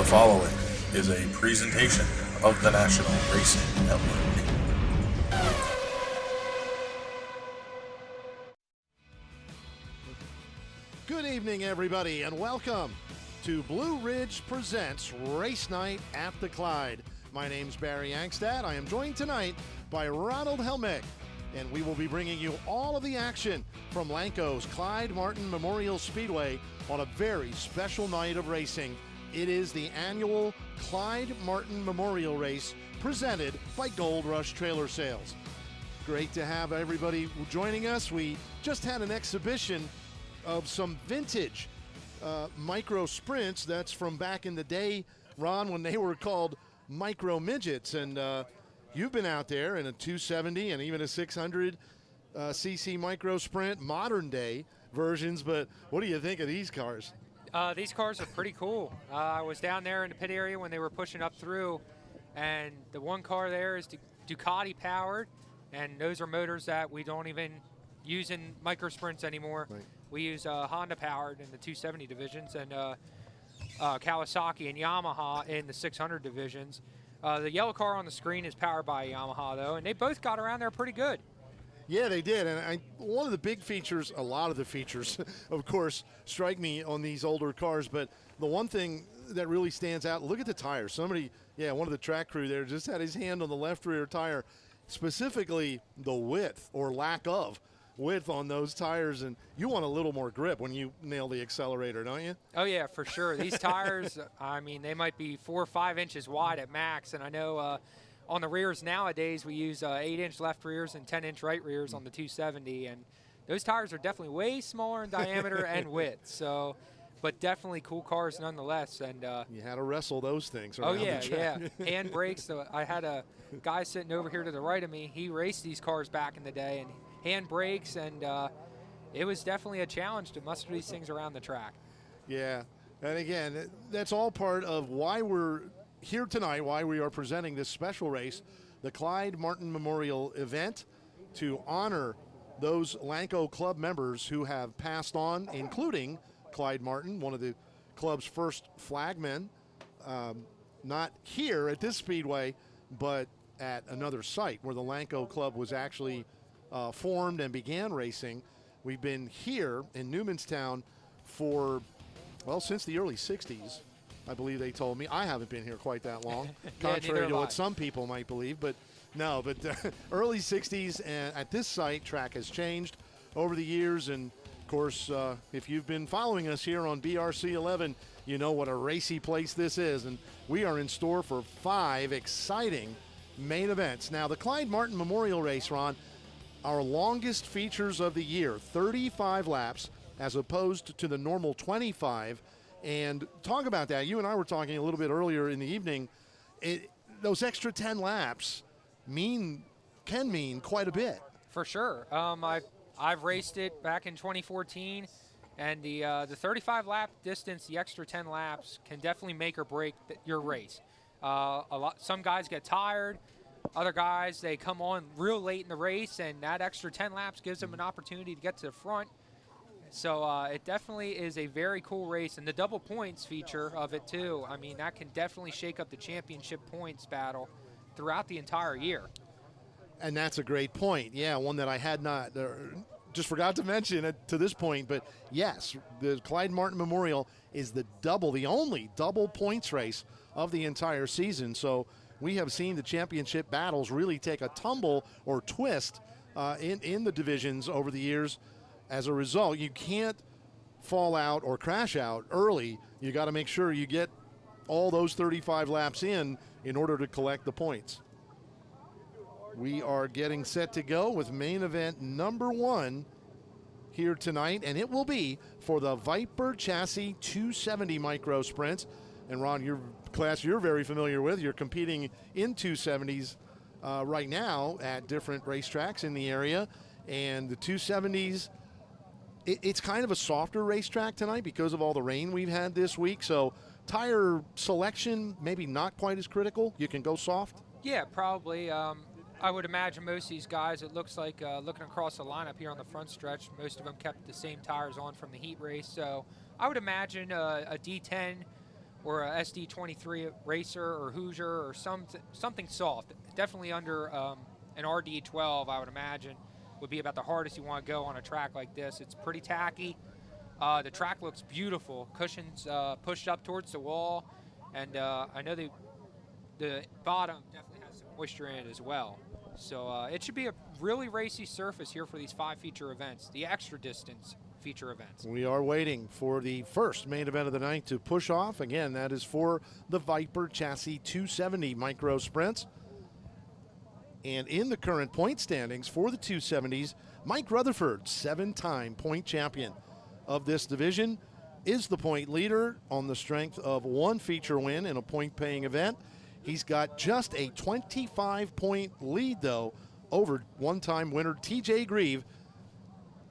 following is a presentation of the National Racing Network. Good evening, everybody, and welcome to Blue Ridge Presents Race Night at the Clyde. My name's Barry Angstad. I am joined tonight by Ronald Helmick, and we will be bringing you all of the action from Lanco's Clyde Martin Memorial Speedway on a very special night of racing. It is the annual Clyde Martin Memorial Race presented by Gold Rush Trailer Sales. Great to have everybody joining us. We just had an exhibition of some vintage micro sprints. That's from back in the day, Ron, when they were called micro midgets. And you've been out there in a 270 and even a 600 cc micro sprint, modern day versions. But what do you think of these cars? These cars are pretty cool. I was down there in the pit area when they were pushing up through, and the one car there is Ducati powered, and those are motors that we don't even use in micro sprints anymore. Right. We use Honda powered in the 270 divisions, and Kawasaki and Yamaha in the 600 divisions. The yellow car on the screen is powered by Yamaha though, and they both got around there pretty good. Yeah, they did. And one of the big features, a lot of the features, of course, strike me on these older cars. But the one thing that really stands out, look at the tires. Somebody, one of the track crew there just had his hand on the left rear tire, specifically the width or lack of width on those tires. And you want a little more grip when you nail the accelerator, don't you? Oh, yeah, for sure. These tires, I mean, they might be 4 or 5 inches wide at max. And I know on the rears nowadays, we use 8-inch left rears and 10-inch right rears on the 270, and those tires are definitely way smaller in diameter and width. So, but definitely cool cars nonetheless. And you had to wrestle those things oh around yeah, the track. yeah, hand brakes. So I had a guy sitting over here to the right of me. He raced these cars back in the day, and hand brakes, and it was definitely a challenge to muster these things around the track. Yeah, and again, that's all part of why we're here tonight, why we are presenting this special race, the Clyde Martin Memorial event, to honor those Lanco Club members who have passed on, including Clyde Martin, one of the club's first flagmen, not here at this speedway, but at another site where the Lanco Club was actually formed and began racing. We've been here in Newmanstown for, well, since the early 60s. I believe they told me. I haven't been here quite that long, contrary to what some people might believe. But no, early 60s, and at this site, track has changed over the years. And, of course, if you've been following us here on BRC 11, you know what a racy place this is. And we are in store for 5 exciting main events. Now, the Clyde Martin Memorial Race, Ron, our longest features of the year, 35 laps, as opposed to the normal 25. And talk about that. You and I were talking a little bit earlier in the evening. Those extra 10 laps can mean quite a bit. For sure. I've raced it back in 2014, and the 35 lap distance, the extra 10 laps, can definitely make or break your race. Some guys get tired. Other guys, they come on real late in the race, and that extra 10 laps gives them an opportunity to get to the front. So it definitely is a very cool race, and the double points feature of it too. I mean, that can definitely shake up the championship points battle throughout the entire year. And that's a great point. Yeah, one that I had not just forgot to mention it to this point. But yes, the Clyde Martin Memorial is the only double points race of the entire season. So we have seen the championship battles really take a tumble or twist in the divisions over the years. As a result, you can't fall out or crash out early. You got to make sure you get all those 35 laps in order to collect the points. We are getting set to go with main event number 1 here tonight, and it will be for the Viper Chassis 270 micro sprints. And Ron, your class you're very familiar with. You're competing in 270s right now at different racetracks in the area, and the 270s, it's kind of a softer racetrack tonight because of all the rain we've had this week. So tire selection, maybe not quite as critical. You can go soft. Yeah, probably. I would imagine most of these guys, it looks like looking across the lineup here on the front stretch, most of them kept the same tires on from the heat race. So I would imagine a D10 or a SD23 racer or Hoosier or something soft. Definitely under an RD12, I would imagine, would be about the hardest you want to go on a track like this. It's pretty tacky. The track looks beautiful. Cushions pushed up towards the wall, and I know the bottom definitely has some moisture in it as well. So it should be a really racy surface here for these 5 feature events, the extra distance feature events. We are waiting for the first main event of the night to push off. Again, that is for the Viper Chassis 270 micro sprints. And in the current point standings for the 270s, Mike Rutherford, 7-time point champion of this division, is the point leader on the strength of 1 feature win in a point-paying event. He's got just a 25-point lead, though, over one-time winner TJ Grieve.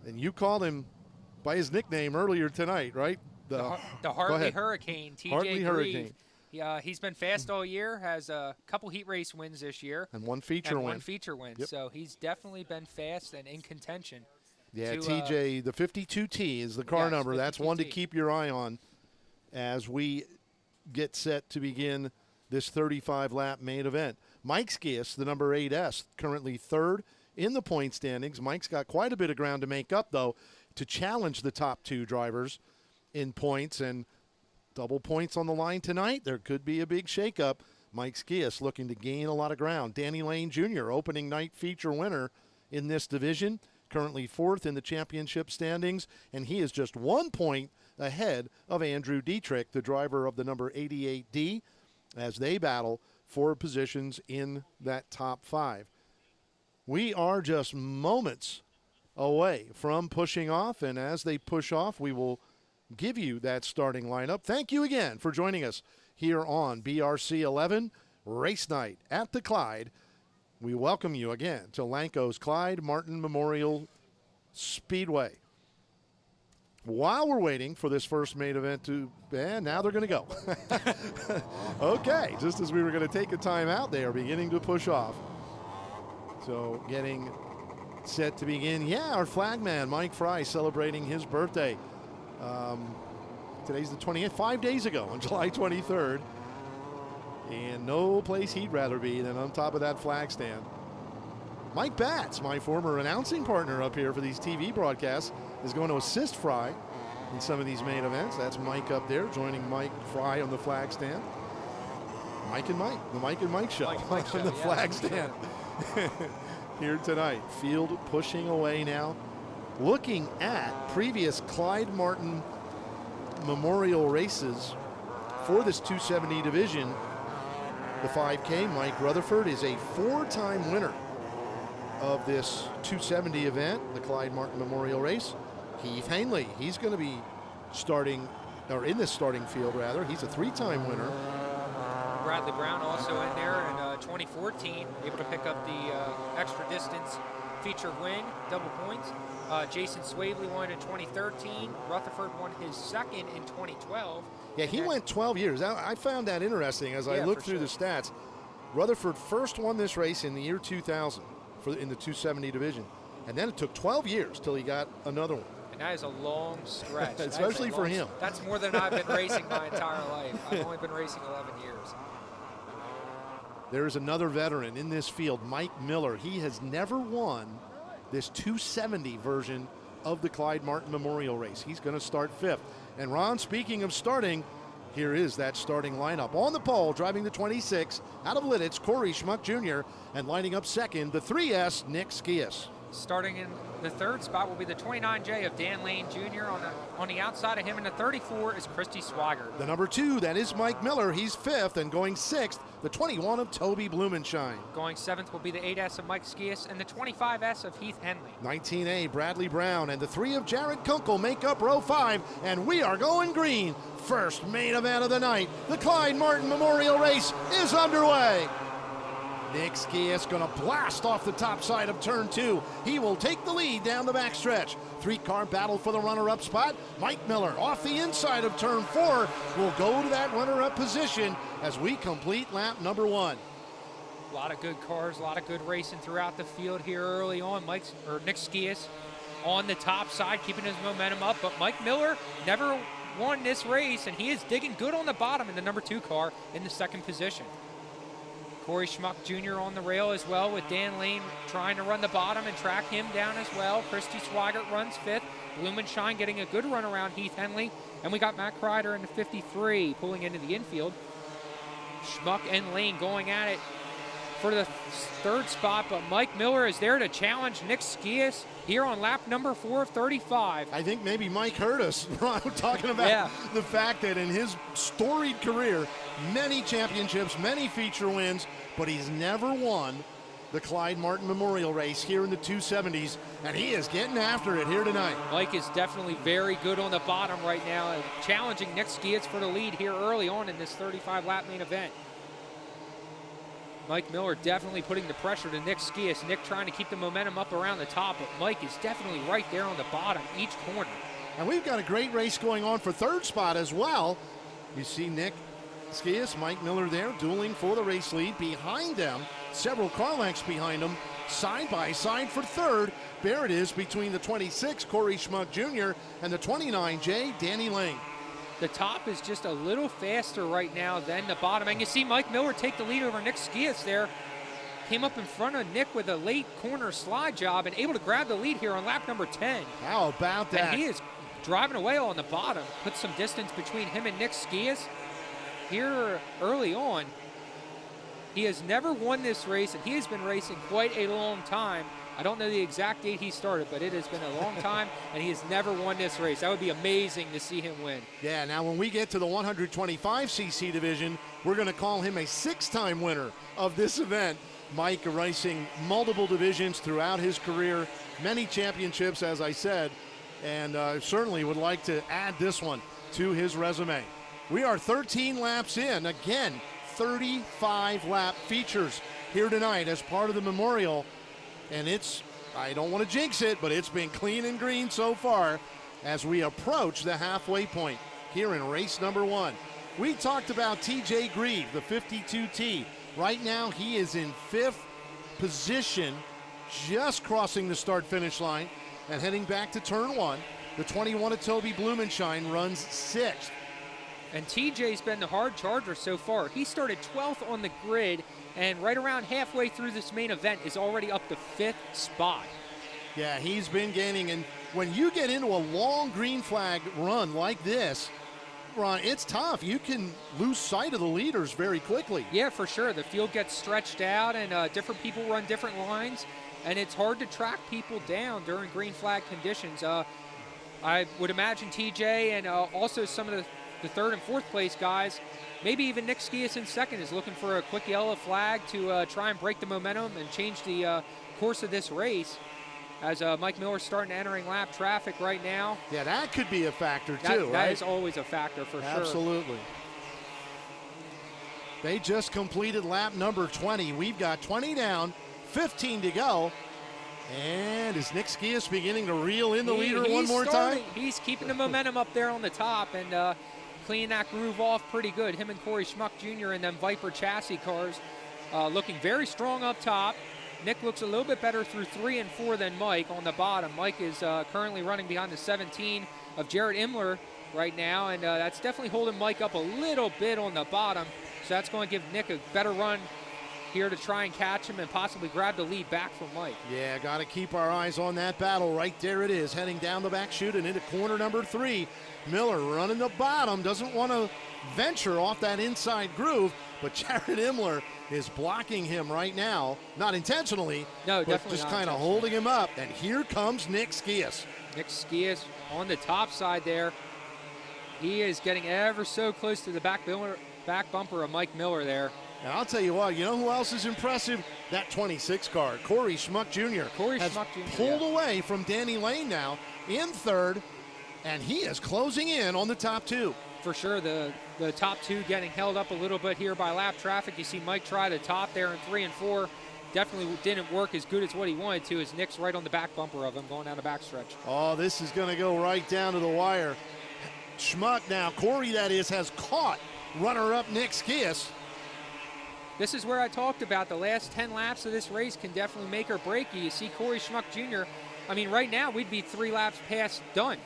And you called him by his nickname earlier tonight, right? The Hartley Hurricane, TJ Hartley Hurricane. He's been fast all year, has a couple heat race wins this year. And 1 feature win. 1 feature win. Yep. So he's definitely been fast and in contention. Yeah, TJ, the 52T is the car number. That's one to keep your eye on as we get set to begin this 35-lap main event. Mike Skias, the number 8S, currently 3rd in the point standings. Mike's got quite a bit of ground to make up, though, to challenge the top 2 drivers in points, and double points on the line tonight. There could be a big shakeup. Mike Skias looking to gain a lot of ground. Danny Lane Jr., opening night feature winner in this division, currently 4th in the championship standings, and he is just 1 point ahead of Andrew Dietrich, the driver of the number 88D, as they battle for positions in that top 5. We are just moments away from pushing off, and as they push off, we will give you that starting lineup. Thank you again for joining us here on BRC 11 Race Night at the Clyde. We welcome you again to Lanco's Clyde Martin Memorial Speedway. While we're waiting for this first main event to, and now they're going to go. Okay, just as we were going to take a time out, they are beginning to push off. So getting set to begin. Yeah, our flagman, Mike Fry, celebrating his birthday. Today's the 20th, 5 days ago on July 23rd. And no place he'd rather be than on top of that flag stand. Mike Batts, my former announcing partner up here for these TV broadcasts, is going to assist Fry in some of these main events. That's Mike up there joining Mike Fry on the flag stand. Mike and Mike, the Mike and Mike show on the flag stand here tonight. Field pushing away now. Looking at previous Clyde Martin Memorial races for this 270 division, the 5K, Mike Rutherford is a 4-time winner of this 270 event, the Clyde Martin Memorial Race. Heath Hanley, he's going to be starting, or in this starting field rather. He's a 3-time winner. Bradley Brown also in there in 2014, able to pick up the extra distance feature win, double points. Jason Swavely won in 2013. Rutherford won his 2nd in 2012. Yeah, he went 12 years. I found that interesting as I looked through the stats. Rutherford first won this race in the year 2000 in the 270 division. And then it took 12 years till he got another one. And that is a long stretch. Especially for him. That's more than I've been racing my entire life. I've only been racing 11 years. There's another veteran in this field, Mike Miller. He has never won this 270 version of the Clyde Martin Memorial Race. He's going to start 5th. And Ron, speaking of starting, here is that starting lineup. On the pole, driving the 26 out of Lidditz, Corey Schmuck Jr., and lining up 2nd, the 3S, Nick Skias. Starting in the 3rd spot will be the 29J of Dan Lane Jr. On the outside of him, and the 34 is Christy Swigert. The number 2, that is Mike Miller. He's 5th, and going 6th, the 21 of Toby Blumenshine. Going 7th will be the 8S of Mike Skias and the 25S of Heath Henley. 19A, Bradley Brown, and the 3 of Jared Kunkel make up row 5, and we are going green. First main event of the night, the Clyde Martin Memorial Race is underway. Nick Skias going to blast off the top side of turn 2. He will take the lead down the backstretch. 3-car battle for the runner-up spot. Mike Miller off the inside of turn 4 will go to that runner-up position as we complete lap number 1. A lot of good cars, a lot of good racing throughout the field here early on. Nick Skias on the top side, keeping his momentum up, but Mike Miller never won this race, and he is digging good on the bottom in the number 2 car in the 2nd position. Corey Schmuck Jr. on the rail as well, with Dan Lane trying to run the bottom and track him down as well. Christy Swigert runs 5th. Blumenshine getting a good run around Heath Henley. And we got Matt Kreider in the 53 pulling into the infield. Schmuck and Lane going at it for the 3rd spot, but Mike Miller is there to challenge Nick Skias here on lap number 4 of 35. I think maybe Mike heard us talking about the fact that in his storied career, many championships, many feature wins, but he's never won the Clyde Martin Memorial Race here in the 270s, and he is getting after it here tonight. Mike is definitely very good on the bottom right now, challenging Nick Skias for the lead here early on in this 35-lap main event. Mike Miller definitely putting the pressure to Nick Skias. Nick trying to keep the momentum up around the top, but Mike is definitely right there on the bottom each corner. And we've got a great race going on for 3rd spot as well. You see Nick Skias, Mike Miller there, dueling for the race lead. Behind them, several car lengths behind them, side by side for 3rd. There it is between the 26, Corey Schmuck Jr., and the 29J, Danny Lane. The top is just a little faster right now than the bottom. And you see Mike Miller take the lead over Nick Skias there. Came up in front of Nick with a late corner slide job and able to grab the lead here on lap number 10. How about that? And he is driving away on the bottom. Put some distance between him and Nick Skias. Here early on, he has never won this race, and he has been racing quite a long time. I don't know the exact date he started, but it has been a long time, and he has never won this race. That would be amazing to see him win. Yeah, now when we get to the 125cc division, we're going to call him a 6-time winner of this event. Mike racing multiple divisions throughout his career, many championships, as I said, and certainly would like to add this one to his resume. We are 13 laps in. Again, 35-lap features here tonight as part of the Memorial. And it's, I don't want to jinx it, but it's been clean and green so far as we approach the halfway point here in race number 1. We talked about TJ Grieve, the 52T. Right now, he is in 5th position, just crossing the start-finish line and heading back to turn 1. The 21 of Toby Blumenshine runs 6th. And TJ's been the hard charger so far. He started 12th on the grid, and right around halfway through this main event is already up to 5th spot. Yeah, he's been gaining, and when you get into a long green flag run like this, Ron, it's tough. You can lose sight of the leaders very quickly. Yeah, for sure. The field gets stretched out, and different people run different lines, and it's hard to track people down during green flag conditions. I would imagine TJ and also some of the 3rd and 4th place guys, maybe even Nick Skias in 2nd, is looking for a quick yellow flag to try and break the momentum and change the course of this race. As Mike Miller's starting entering lap traffic right now. Yeah, that could be a factor too, right? That is always a factor for sure. Absolutely. They just completed lap number 20. We've got 20 down, 15 to go. And is Nick Skias beginning to reel in the leader one more time? He's keeping the momentum up there on the top and cleaning that groove off pretty good. Him and Corey Schmuck Jr. in them Viper chassis cars looking very strong up top. Nick looks a little bit better through 3 and 4 than Mike on the bottom. Mike is currently running behind the 17 of Jared Imler right now, and that's definitely holding Mike up a little bit on the bottom. So that's going to give Nick a better run here to try and catch him and possibly grab the lead back from Mike. Yeah, got to keep our eyes on that battle. Right there it is, heading down the back chute and into corner number 3. Miller running the bottom, doesn't want to venture off that inside groove, but Jared Imler is blocking him right now, not intentionally, no, but just kind of holding him up. And here comes Nick Skias. Nick Skias on the top side there. He is getting ever so close to the back bumper of Mike Miller there. And I'll tell you what, you know who else is impressive? That 26 car, Corey Schmuck Jr. has pulled away from Danny Lane now in 3rd, and he is closing in on the top 2. For sure, the top 2 getting held up a little bit here by lap traffic. You see Mike try to top there in 3 and 4. Definitely didn't work as good as what he wanted to, as Nick's right on the back bumper of him going down the backstretch. Oh, this is going to go right down to the wire. Schmuck now, Corey that is, has caught runner-up Nick Skias. This is where I talked about the last 10 laps of this race can definitely make or break you. You see Corey Schmuck Jr., I mean, right now we'd be 3 laps past done.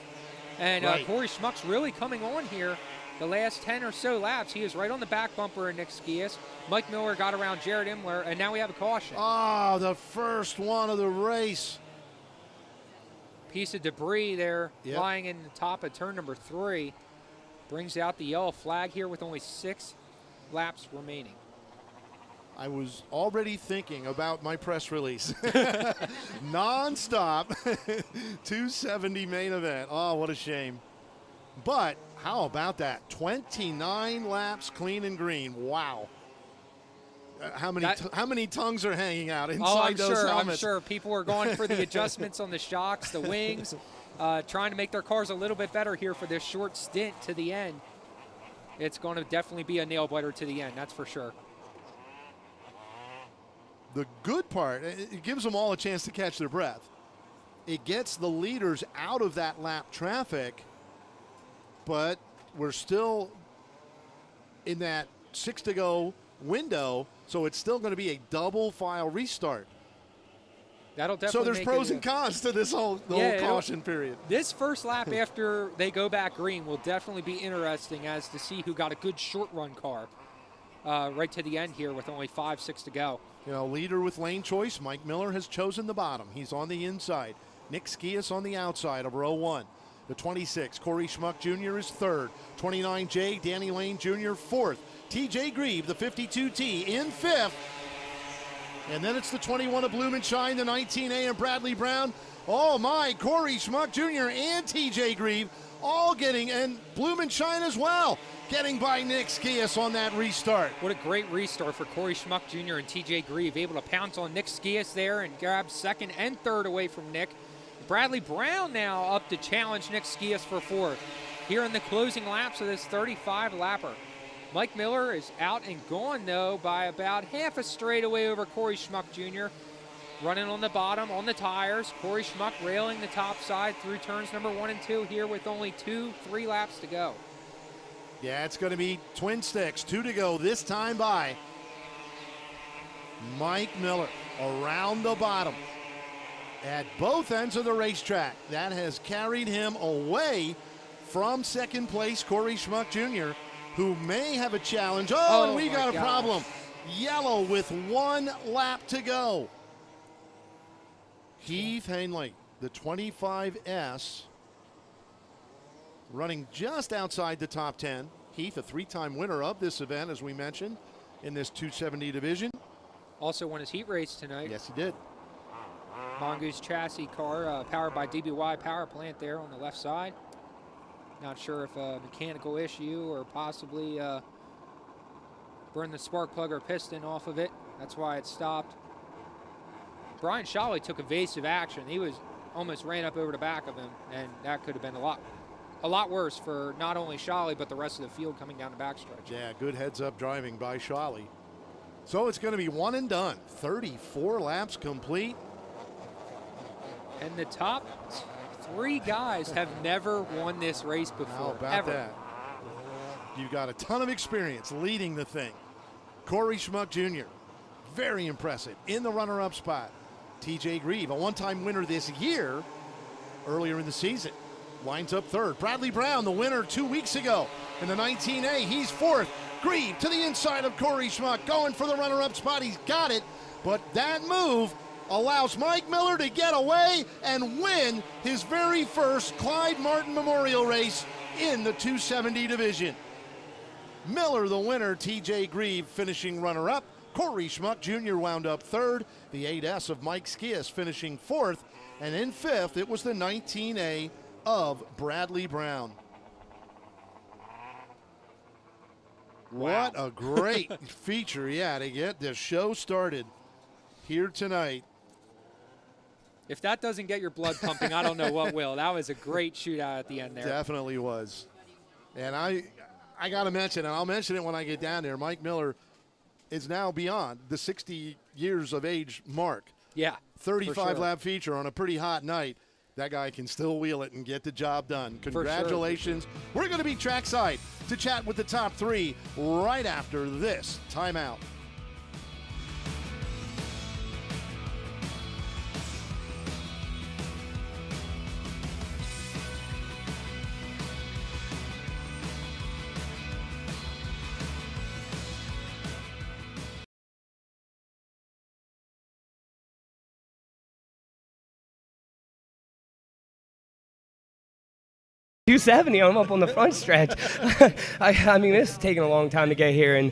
And Right. Corey Schmuck's really coming on here. The last 10 or so laps, he is right on the back bumper of Nick Skias. Mike Miller got around Jared Imler, and now we have a caution. Oh, the first one of the race. Piece of debris there Yep. lying in the top of turn number 3. Brings out the yellow flag here with only 6 laps remaining. I was already thinking about my press release. Non-stop 270 main event. Oh, what a shame. But how about that? 29 laps clean and green. Wow. How many tongues are hanging out inside those helmets? I'm sure people were going for the adjustments on the shocks, the wings, trying to make their cars a little bit better here for this short stint to the end. It's going to definitely be a nail biter to the end, that's for sure. The good part, it gives them all a chance to catch their breath. It gets the leaders out of that lap traffic, but we're still in that 6 to go window, so it's still going to be a double file restart. That'll definitely So there's make pros it, and cons to this whole caution period. This first lap after they go back green will definitely be interesting as to see who got a good short run car right to the end here with only 5-6 to go. You know, leader with lane choice, Mike Miller has chosen the bottom. He's on the inside. Nick Skias on the outside of row 1. The 26, Corey Schmuck Jr. is third. 29J, Danny Lane Jr. fourth. TJ Grieve, the 52T, in fifth. And then it's the 21 of Blumenshine, the 19A, and Bradley Brown. Oh my, Corey Schmuck Jr. and TJ Grieve all getting, and Blumenshine as well, getting by Nick Skias on that restart. What a great restart for Corey Schmuck Jr. and TJ Grieve, able to pounce on Nick Skias there and grab second and third away from Nick. Bradley Brown now up to challenge Nick Skias for fourth. Here in the closing laps of this 35-lapper. Mike Miller is out and gone, though, by about half a straightaway over Corey Schmuck Jr. Running on the bottom, on the tires. Corey Schmuck railing the top side through turns number 1 and 2 here with only 2-3 laps to go. Yeah, it's going to be twin sticks. 2 to go this time by Mike Miller around the bottom at both ends of the racetrack. That has carried him away from second place, Corey Schmuck Jr., who may have a challenge. Oh, and we got a problem. Yellow with 1 lap to go. Heath Hanley, the 25S, running just outside the top 10. Heath, a 3-time winner of this event, as we mentioned, in this 270 division. Also won his heat race tonight. Yes, he did. Mongoose chassis car powered by DBY power plant there on the left side. Not sure if a mechanical issue or possibly burned the spark plug or piston off of it. That's why it stopped. Brian Shawley took evasive action. He was almost ran up over the back of him, and that could have been a lot worse for not only Shawley but the rest of the field coming down the backstretch. Yeah, good heads-up driving by Shawley. So it's going to be one and done. 34 laps complete. And the top 3 guys have never won this race before. How about ever. that? You've got a ton of experience leading the thing. Corey Schmuck Jr., very impressive in the runner-up spot. TJ Grieve, a one-time winner this year, earlier in the season, winds up third. Bradley Brown, the winner 2 weeks ago in the 19A, he's fourth. Grieve to the inside of Corey Schmuck, going for the runner-up spot. He's got it, but that move allows Mike Miller to get away and win his very first Clyde Martin Memorial race in the 270 division. Miller the winner, TJ Grieve finishing runner-up. Corey Schmuck Jr. wound up third. The 8S of Mike Skias finishing fourth. And in fifth, it was the 19A of Bradley Brown. Wow. What a great feature, yeah, to get this show started here tonight. If that doesn't get your blood pumping, I don't know what will. That was a great shootout at the end there. Definitely was. And I got to mention, and I'll mention it when I get down there, Mike Miller is now beyond the 60 years of age mark. Yeah. 35 lap feature on a pretty hot night. That guy can still wheel it and get the job done. Sure. Congratulations. We're going to be trackside to chat with the top 3 right after this timeout. 270. I'm up on the front stretch. I mean, this is taking a long time to get here, and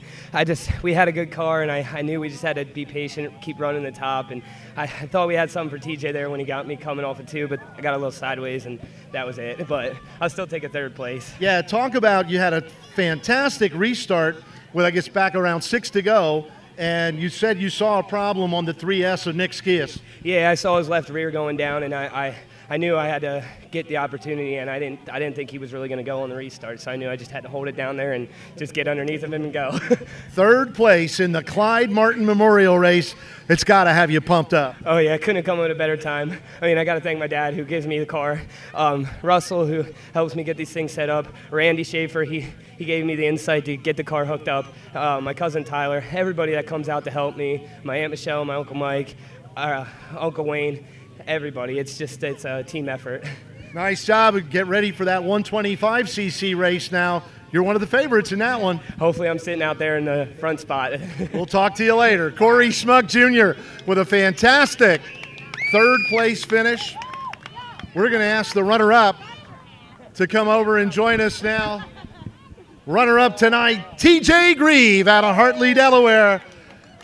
we had a good car, and I knew we just had to be patient, keep running the top, and I thought we had something for TJ there when he got me coming off of 2, but I got a little sideways, and that was it. But I'll still take a 3rd place. Yeah, talk about you had a fantastic restart with, I guess, back around 6 to go, and you said you saw a problem on the 3S of Nick Skias. Yeah, I saw his left rear going down, and I knew I had to get the opportunity, and I didn't think he was really going to go on the restart, so I knew I just had to hold it down there and just get underneath of him and go. 3rd place in the Clyde Martin Memorial Race. It's got to have you pumped up. Oh, yeah, I couldn't have come at a better time. I mean, I got to thank my dad who gives me the car, Russell who helps me get these things set up, Randy Schaefer, he gave me the insight to get the car hooked up, my cousin Tyler, everybody that comes out to help me, my Aunt Michelle, my Uncle Mike, Uncle Wayne, everybody. It's a team effort. Nice job. Get ready for that 125cc race now. You're one of the favorites in that one. Hopefully I'm sitting out there in the front spot. We'll talk to you later. Corey Schmuck Jr. with a fantastic 3rd place finish. We're going to ask the runner-up to come over and join us now. Runner-up tonight, TJ Grieve out of Hartley, Delaware.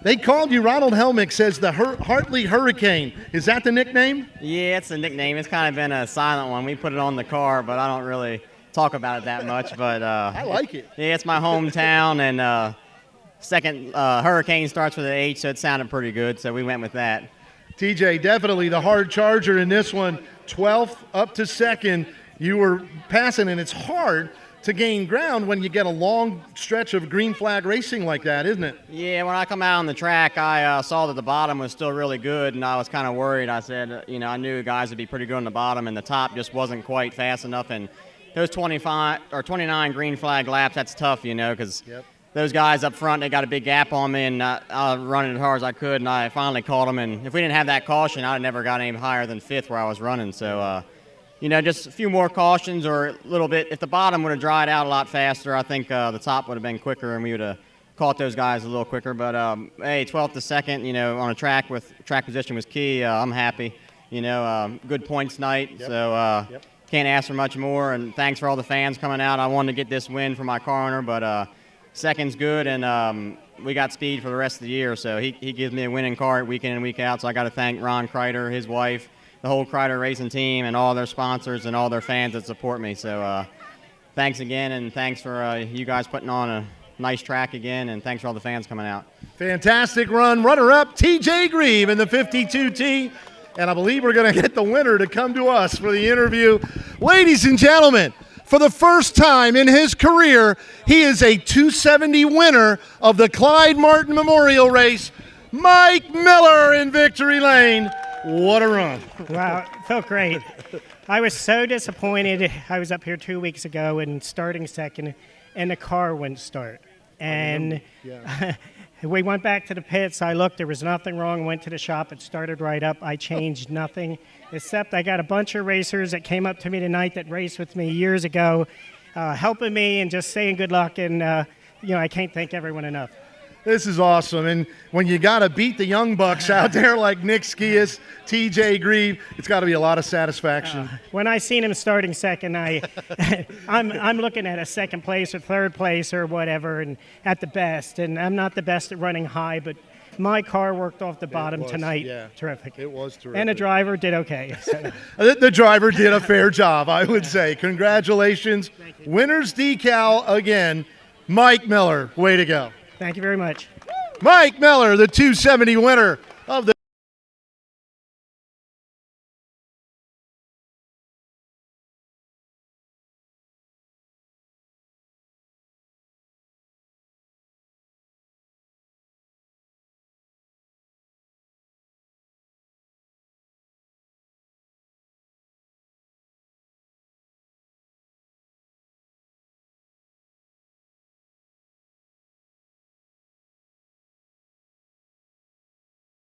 They called you, Ronald Helmick says, the Hartley Hurricane. Is that the nickname? Yeah, it's a nickname. It's kind of been a silent one. We put it on the car, but I don't really talk about it that much. But I like it. Yeah, it's my hometown, and second Hurricane starts with an H, so it sounded pretty good, so we went with that. TJ, definitely the hard charger in this one. 12th up to 2nd. You were passing, and it's hard to gain ground when you get a long stretch of green flag racing like that, isn't it? Yeah, when I come out on the track, I saw that the bottom was still really good, and I was kind of worried. I said, I knew guys would be pretty good on the bottom, and the top just wasn't quite fast enough. And those 25 or 29 green flag laps, that's tough, because those guys up front, they got a big gap on me, and I was running as hard as I could, and I finally caught them. And if we didn't have that caution, I'd never got any higher than 5th where I was running. So, just a few more cautions or a little bit. If the bottom would have dried out a lot faster, I think the top would have been quicker and we would have caught those guys a little quicker. But, hey, 12th to 2nd, on a track with track position was key. I'm happy. Good points night. Yep. So can't ask for much more. And thanks for all the fans coming out. I wanted to get this win for my car owner, but second's good. And we got speed for the rest of the year. So he gives me a winning car week in and week out. So I got to thank Ron Kreider, his wife, the whole Kreider Racing team, and all their sponsors and all their fans that support me. So thanks again, and thanks for you guys putting on a nice track again, and thanks for all the fans coming out. Fantastic run. Runner-up, TJ Grieve in the 52T, and I believe we're going to get the winner to come to us for the interview. Ladies and gentlemen, for the first time in his career, he is a 270 winner of the Clyde Martin Memorial Race, Mike Miller in victory lane. What a run. Wow, it felt great. I was so disappointed. I was up here 2 weeks ago and starting second, and the car wouldn't start. And we went back to the pits. I looked, there was nothing wrong. Went to the shop, it started right up. I changed nothing, except I got a bunch of racers that came up to me tonight that raced with me years ago, helping me and just saying good luck. And, I can't thank everyone enough. This is awesome. And when you got to beat the young bucks out there like Nick Skias, TJ Grieve, it's got to be a lot of satisfaction. When I seen him starting second, I'm looking at a second place or third place or whatever, and at the best. And I'm not the best at running high, but my car worked off the bottom tonight. Yeah. Terrific. It was terrific. And the driver did okay. So. The driver did a fair job, I would say. Congratulations. Winner's decal again, Mike Miller. Way to go. Thank you very much. Mike Miller, the 270 winner